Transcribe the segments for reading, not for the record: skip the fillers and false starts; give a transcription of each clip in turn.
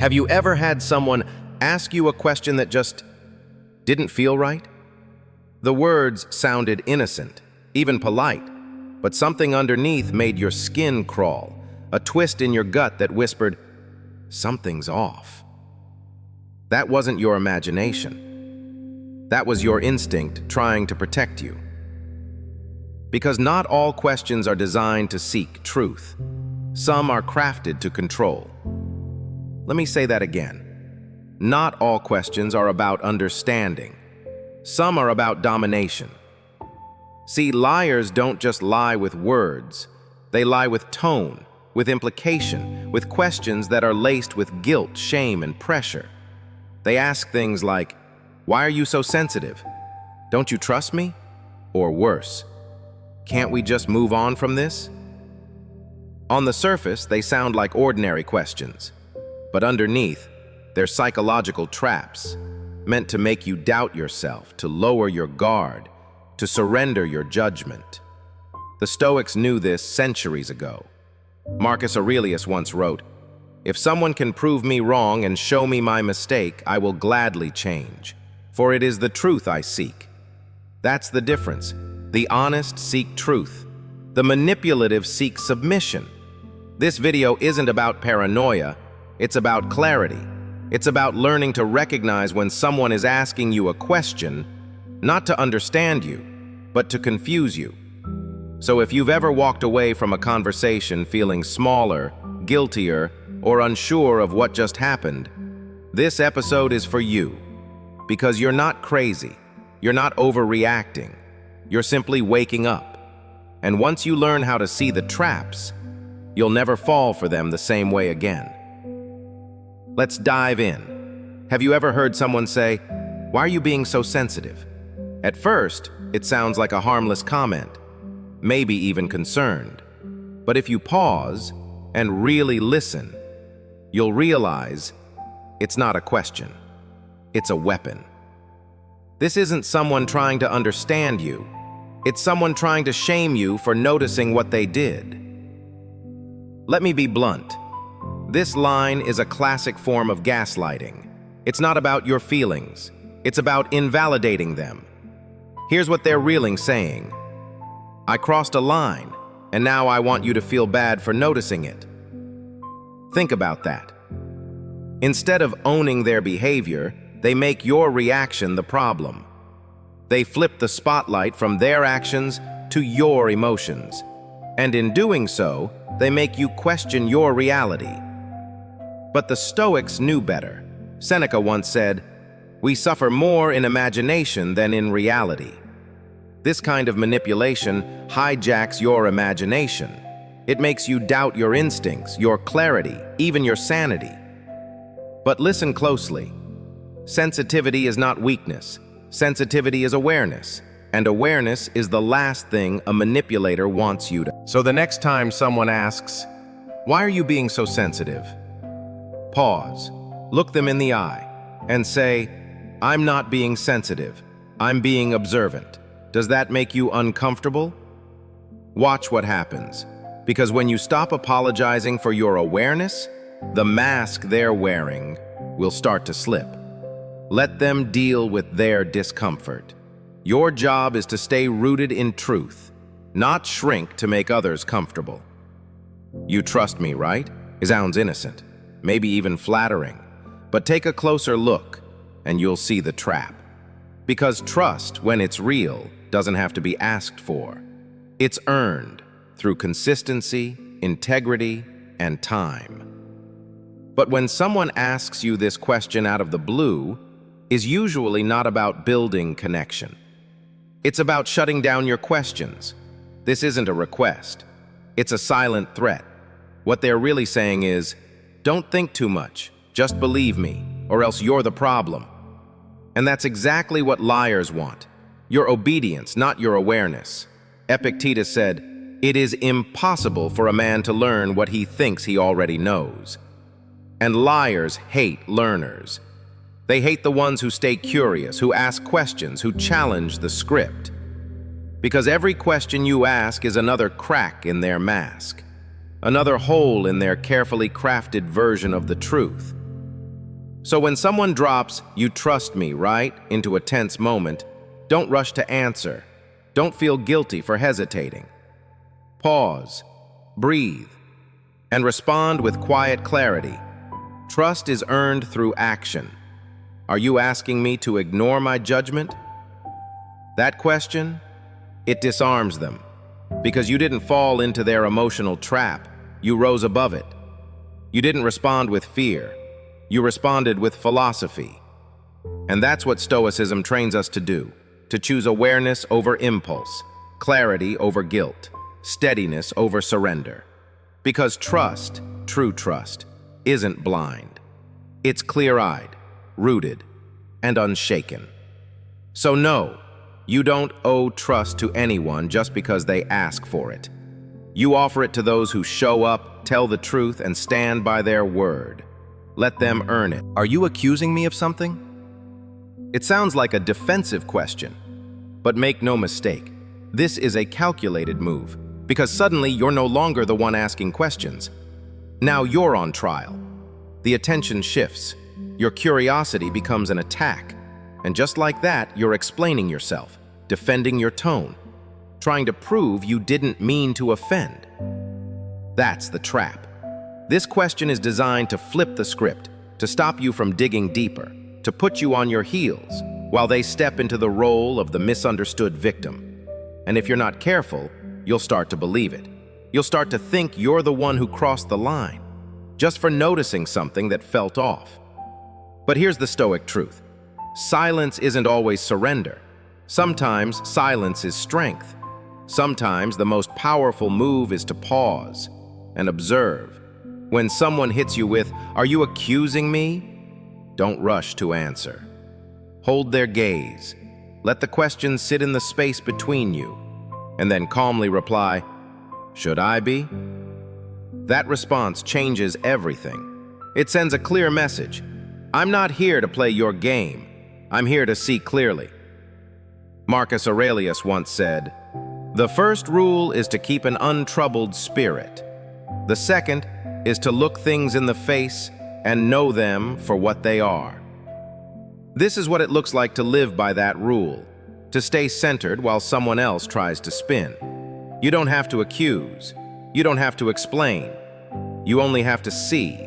Have you ever had someone ask you a question that just didn't feel right? The words sounded innocent, even polite, but something underneath made your skin crawl, a twist in your gut that whispered, "Something's off." That wasn't your imagination. That was your instinct trying to protect you. Because not all questions are designed to seek truth. Some are crafted to control. Let me say that again. Not all questions are about understanding. Some are about domination. See, liars don't just lie with words. They lie with tone, with implication, with questions that are laced with guilt, shame, and pressure. They ask things like, "Why are you so sensitive? Don't you trust me?" Or worse, "Can't we just move on from this?" On the surface, they sound like ordinary questions, but underneath, they're psychological traps, meant to make you doubt yourself, to lower your guard, to surrender your judgment. The Stoics knew this centuries ago. Marcus Aurelius once wrote, "If someone can prove me wrong and show me my mistake, I will gladly change, for it is the truth I seek." That's the difference. The honest seek truth. The manipulative seek submission. This video isn't about paranoia, it's about clarity. It's about learning to recognize when someone is asking you a question, not to understand you, but to confuse you. So if you've ever walked away from a conversation feeling smaller, guiltier, or unsure of what just happened, this episode is for you. Because you're not crazy, you're not overreacting, you're simply waking up. And once you learn how to see the traps, you'll never fall for them the same way again. Let's dive in. Have you ever heard someone say, "Why are you being so sensitive?" At first, it sounds like a harmless comment, maybe even concerned. But if you pause and really listen, you'll realize it's not a question, it's a weapon. This isn't someone trying to understand you, it's someone trying to shame you for noticing what they did. Let me be blunt. This line is a classic form of gaslighting. It's not about your feelings, it's about invalidating them. Here's what they're really saying. "I crossed a line, and now I want you to feel bad for noticing it." Think about that. Instead of owning their behavior, they make your reaction the problem. They flip the spotlight from their actions to your emotions. And in doing so, they make you question your reality. But the Stoics knew better. Seneca once said, "We suffer more in imagination than in reality." This kind of manipulation hijacks your imagination. It makes you doubt your instincts, your clarity, even your sanity. But listen closely. Sensitivity is not weakness. Sensitivity is awareness. And awareness is the last thing a manipulator wants you to. So the next time someone asks, "Why are you being so sensitive?" Pause, look them in the eye, and say, "I'm not being sensitive, I'm being observant." Does that make you uncomfortable? Watch what happens, because when you stop apologizing for your awareness, the mask they're wearing will start to slip. Let them deal with their discomfort. Your job is to stay rooted in truth, not shrink to make others comfortable. You trust me, right? It sounds innocent, maybe even flattering, but take a closer look and you'll see the trap. Because trust, when it's real, doesn't have to be asked for. It's earned through consistency, integrity, and time. But when someone asks you this question out of the blue, is usually not about building connection. It's about shutting down your questions. This isn't a request. It's a silent threat. What they're really saying is, "Don't think too much, just believe me, or else you're the problem." And that's exactly what liars want. Your obedience, not your awareness. Epictetus said, "It is impossible for a man to learn what he thinks he already knows." And liars hate learners. They hate the ones who stay curious, who ask questions, who challenge the script. Because every question you ask is another crack in their mask, another hole in their carefully crafted version of the truth. So when someone drops, "You trust me, right?" into a tense moment, don't rush to answer. Don't feel guilty for hesitating. Pause, breathe, and respond with quiet clarity. Trust is earned through action. Are you asking me to ignore my judgment? That question, it disarms them, because you didn't fall into their emotional trap. You rose above it. You didn't respond with fear. You responded with philosophy. And that's what Stoicism trains us to do, to choose awareness over impulse, clarity over guilt, steadiness over surrender. Because trust, true trust, isn't blind. It's clear-eyed, rooted, and unshaken. So no, you don't owe trust to anyone just because they ask for it. You offer it to those who show up, tell the truth, and stand by their word. Let them earn it. Are you accusing me of something? It sounds like a defensive question, but make no mistake, this is a calculated move, because suddenly you're no longer the one asking questions. Now you're on trial. The attention shifts. Your curiosity becomes an attack. And just like that, you're explaining yourself, defending your tone, trying to prove you didn't mean to offend. That's the trap. This question is designed to flip the script, to stop you from digging deeper, to put you on your heels, while they step into the role of the misunderstood victim. And if you're not careful, you'll start to believe it. You'll start to think you're the one who crossed the line, just for noticing something that felt off. But here's the Stoic truth. Silence isn't always surrender. Sometimes silence is strength. Sometimes the most powerful move is to pause and observe. When someone hits you with, "Are you accusing me?" don't rush to answer. Hold their gaze. Let the question sit in the space between you, and then calmly reply, "Should I be?" That response changes everything. It sends a clear message. I'm not here to play your game. I'm here to see clearly. Marcus Aurelius once said, "The first rule is to keep an untroubled spirit. The second is to look things in the face and know them for what they are." This is what it looks like to live by that rule, to stay centered while someone else tries to spin. You don't have to accuse. You don't have to explain. You only have to see.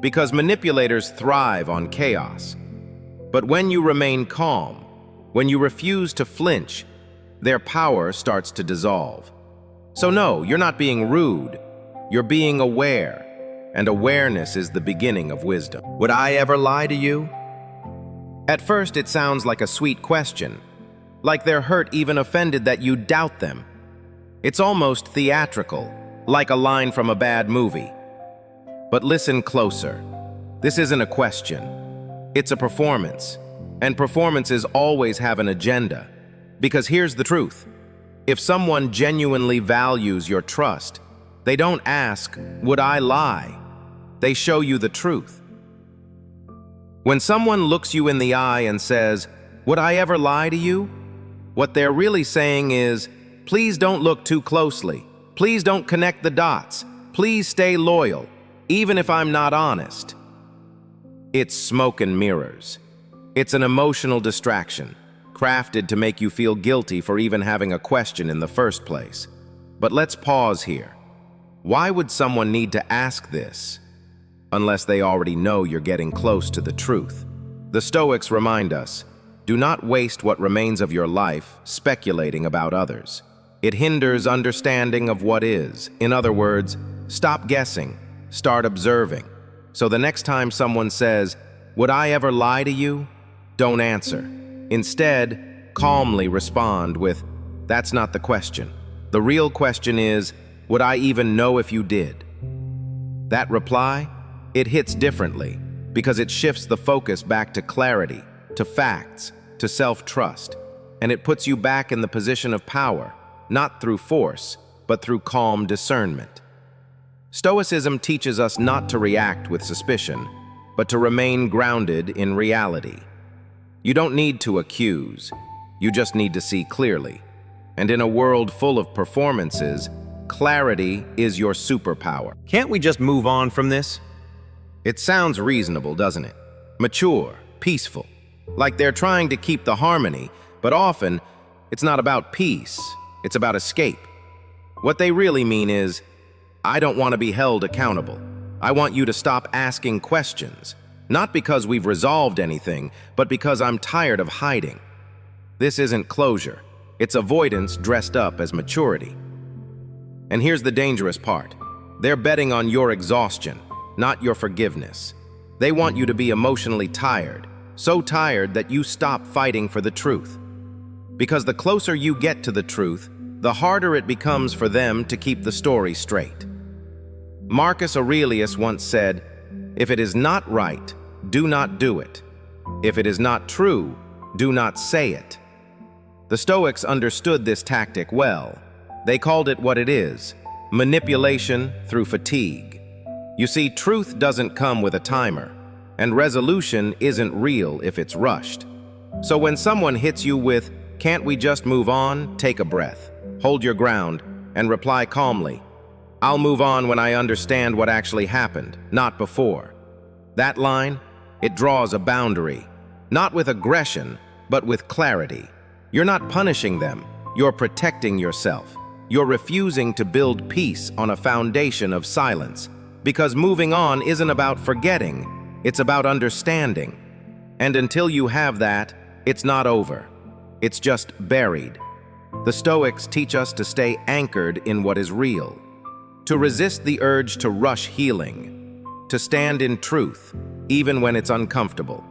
Because manipulators thrive on chaos. But when you remain calm, when you refuse to flinch, their power starts to dissolve. So no, you're not being rude. You're being aware. And awareness is the beginning of wisdom. Would I ever lie to you? At first, it sounds like a sweet question, like they're hurt, even offended that you doubt them. It's almost theatrical, like a line from a bad movie. But listen closer. This isn't a question. It's a performance. And performances always have an agenda. Because here's the truth. If someone genuinely values your trust, they don't ask, "Would I lie?" They show you the truth. When someone looks you in the eye and says, "Would I ever lie to you?" what they're really saying is, "Please don't look too closely. Please don't connect the dots. Please stay loyal, even if I'm not honest." It's smoke and mirrors. It's an emotional distraction, crafted to make you feel guilty for even having a question in the first place. But let's pause here. Why would someone need to ask this, unless they already know you're getting close to the truth? The Stoics remind us, do not waste what remains of your life speculating about others. It hinders understanding of what is. In other words, stop guessing, start observing. So the next time someone says, "Would I ever lie to you?" don't answer. Instead, calmly respond with, "That's not the question. The real question is, would I even know if you did?" That reply, it hits differently because it shifts the focus back to clarity, to facts, to self-trust, and it puts you back in the position of power, not through force, but through calm discernment. Stoicism teaches us not to react with suspicion, but to remain grounded in reality. You don't need to accuse, you just need to see clearly. And in a world full of performances, clarity is your superpower. Can't we just move on from this? It sounds reasonable, doesn't it? mature, peaceful. Like they're trying to keep the harmony, but often it's not about peace, it's about escape. What they really mean is, I don't want to be held accountable. I want you to stop asking questions, not because we've resolved anything, but because I'm tired of hiding. This isn't closure, it's avoidance dressed up as maturity. And here's the dangerous part. They're betting on your exhaustion, not your forgiveness. They want you to be emotionally tired, so tired that you stop fighting for the truth. Because the closer you get to the truth, the harder it becomes for them to keep the story straight. Marcus Aurelius once said, "If it is not right, do not do it. If it is not true, do not say it." The Stoics understood this tactic well. They called it what it is: manipulation through fatigue. You see, truth doesn't come with a timer, and resolution isn't real if it's rushed. So when someone hits you with, "Can't we just move on?" take a breath, hold your ground, and reply calmly, "I'll move on when I understand what actually happened, not before." That line, it draws a boundary, not with aggression, but with clarity. You're not punishing them, you're protecting yourself. You're refusing to build peace on a foundation of silence, because moving on isn't about forgetting, it's about understanding. And until you have that, it's not over. It's just buried. The Stoics teach us to stay anchored in what is real, to resist the urge to rush healing, to stand in truth, even when it's uncomfortable.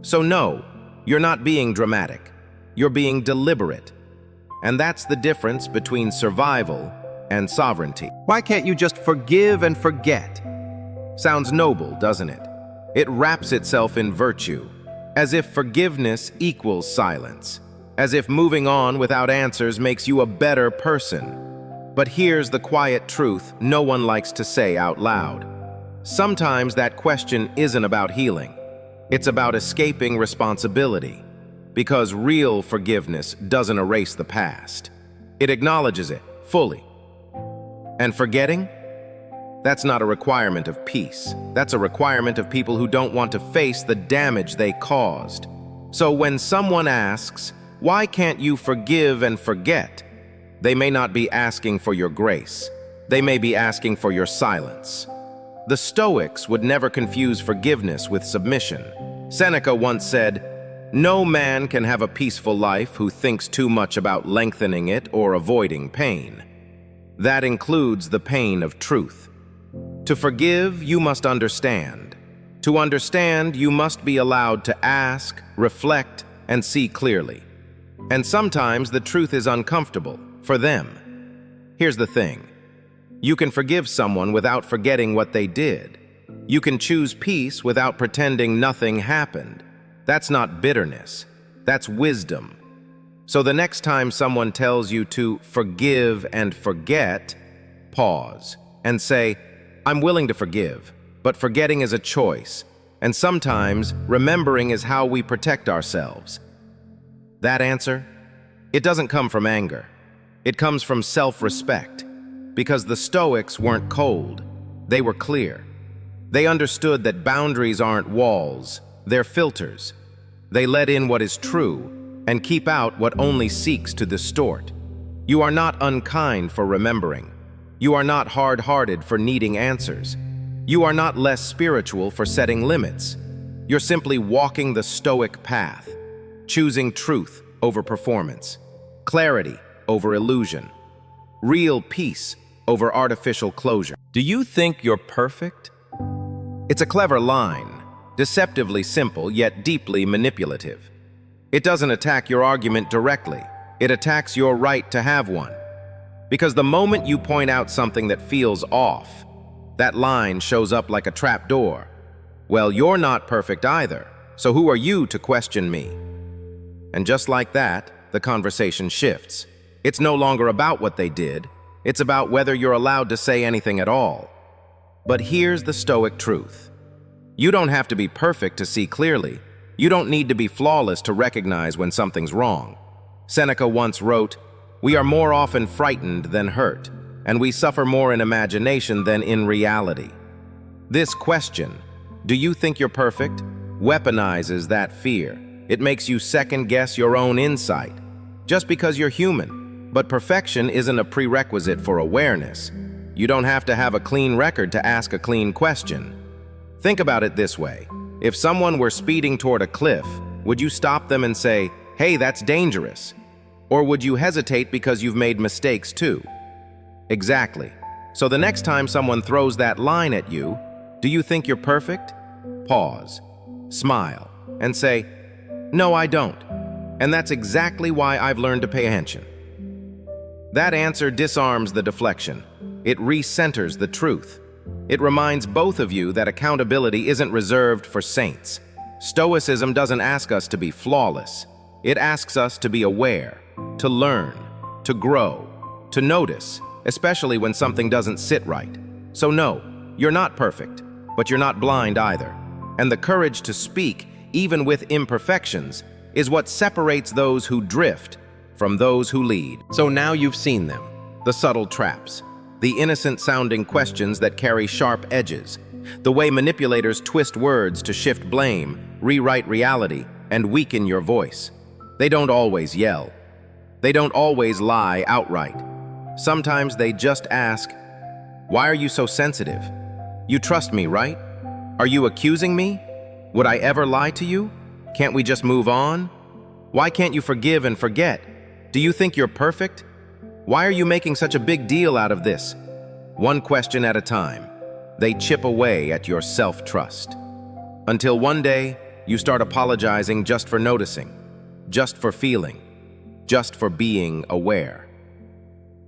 So no, you're not being dramatic. You're being deliberate. And that's the difference between survival and sovereignty. Why can't you just forgive and forget? Sounds noble, doesn't it? It wraps itself in virtue, as if forgiveness equals silence, as if moving on without answers makes you a better person. But here's the quiet truth no one likes to say out loud. Sometimes that question isn't about healing. It's about escaping responsibility. Because real forgiveness doesn't erase the past. It acknowledges it fully. And forgetting? That's not a requirement of peace. That's a requirement of people who don't want to face the damage they caused. So when someone asks, "Why can't you forgive and forget?" they may not be asking for your grace. They may be asking for your silence. The Stoics would never confuse forgiveness with submission. Seneca once said, "No man can have a peaceful life who thinks too much about lengthening it or avoiding pain." That includes the pain of truth. To forgive, you must understand. To understand, you must be allowed to ask, reflect, and see clearly. And sometimes the truth is uncomfortable, for them. Here's the thing. You can forgive someone without forgetting what they did. You can choose peace without pretending nothing happened. That's not bitterness. That's wisdom. So the next time someone tells you to forgive and forget, pause and say, "I'm willing to forgive, but forgetting is a choice, and sometimes remembering is how we protect ourselves." That answer, it doesn't come from anger. It comes from self-respect, because the Stoics weren't cold. They were clear. They understood that boundaries aren't walls, they're filters. They let in what is true and keep out what only seeks to distort. You are not unkind for remembering. You are not hard-hearted for needing answers. You are not less spiritual for setting limits. You're simply walking the Stoic path, choosing truth over performance, clarity over illusion, real peace over artificial closure. Do you think you're perfect? It's a clever line. Deceptively simple, yet deeply manipulative. It doesn't attack your argument directly. It attacks your right to have one. Because the moment you point out something that feels off, that line shows up like a trap door. Well, you're not perfect either, so who are you to question me? And just like that, the conversation shifts. It's no longer about what they did. It's about whether you're allowed to say anything at all. But here's the Stoic truth. You don't have to be perfect to see clearly. You don't need to be flawless to recognize when something's wrong. Seneca once wrote, "We are more often frightened than hurt, and we suffer more in imagination than in reality." This question, do you think you're perfect, weaponizes that fear. It makes you second-guess your own insight, just because you're human. But perfection isn't a prerequisite for awareness. You don't have to have a clean record to ask a clean question. Think about it this way. If someone were speeding toward a cliff, would you stop them and say, "Hey, that's dangerous"? Or would you hesitate because you've made mistakes too? Exactly. So the next time someone throws that line at you, do you think you're perfect? Pause, smile, and say, "No, I don't." And that's exactly why I've learned to pay attention. That answer disarms the deflection. It recenters the truth. It reminds both of you that accountability isn't reserved for saints. Stoicism doesn't ask us to be flawless. It asks us to be aware, to learn, to grow, to notice, especially when something doesn't sit right. So no, you're not perfect, but you're not blind either. And the courage to speak, even with imperfections, is what separates those who drift from those who lead. So now you've seen them, the subtle traps, the innocent-sounding questions that carry sharp edges, the way manipulators twist words to shift blame, rewrite reality, and weaken your voice. They don't always yell. They don't always lie outright. Sometimes they just ask, "Why are you so sensitive? You trust me, right? Are you accusing me? Would I ever lie to you? Can't we just move on? Why can't you forgive and forget? Do you think you're perfect? Why are you making such a big deal out of this?" One question at a time, they chip away at your self-trust. Until one day, you start apologizing just for noticing, just for feeling, just for being aware.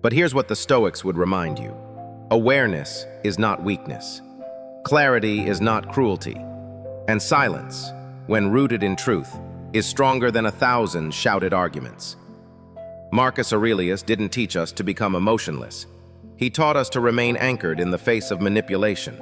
But here's what the Stoics would remind you. Awareness is not weakness. Clarity is not cruelty. And silence, when rooted in truth, is stronger than 1,000 shouted arguments. Marcus Aurelius didn't teach us to become emotionless. He taught us to remain anchored in the face of manipulation.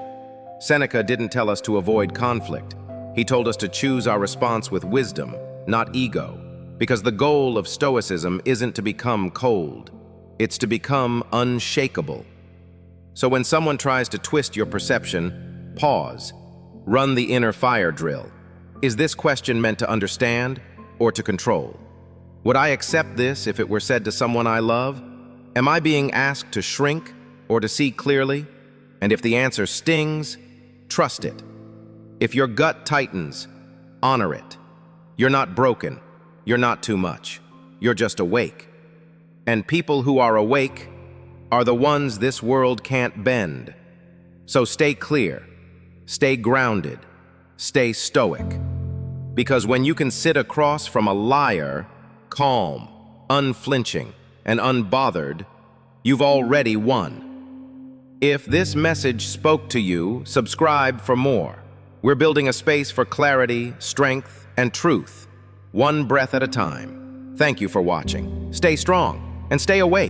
Seneca didn't tell us to avoid conflict. He told us to choose our response with wisdom, not ego, because the goal of Stoicism isn't to become cold. It's to become unshakable. So when someone tries to twist your perception, pause. Run the inner fire drill. Is this question meant to understand or to control? Would I accept this if it were said to someone I love? Am I being asked to shrink or to see clearly? And if the answer stings, trust it. If your gut tightens, honor it. You're not broken. You're not too much. You're just awake. And people who are awake are the ones this world can't bend. So stay clear, stay grounded, stay stoic. Because when you can sit across from a liar, calm, unflinching, and unbothered, you've already won. If this message spoke to you, subscribe for more. We're building a space for clarity, strength, and truth, one breath at a time. Thank you for watching. Stay strong and stay awake.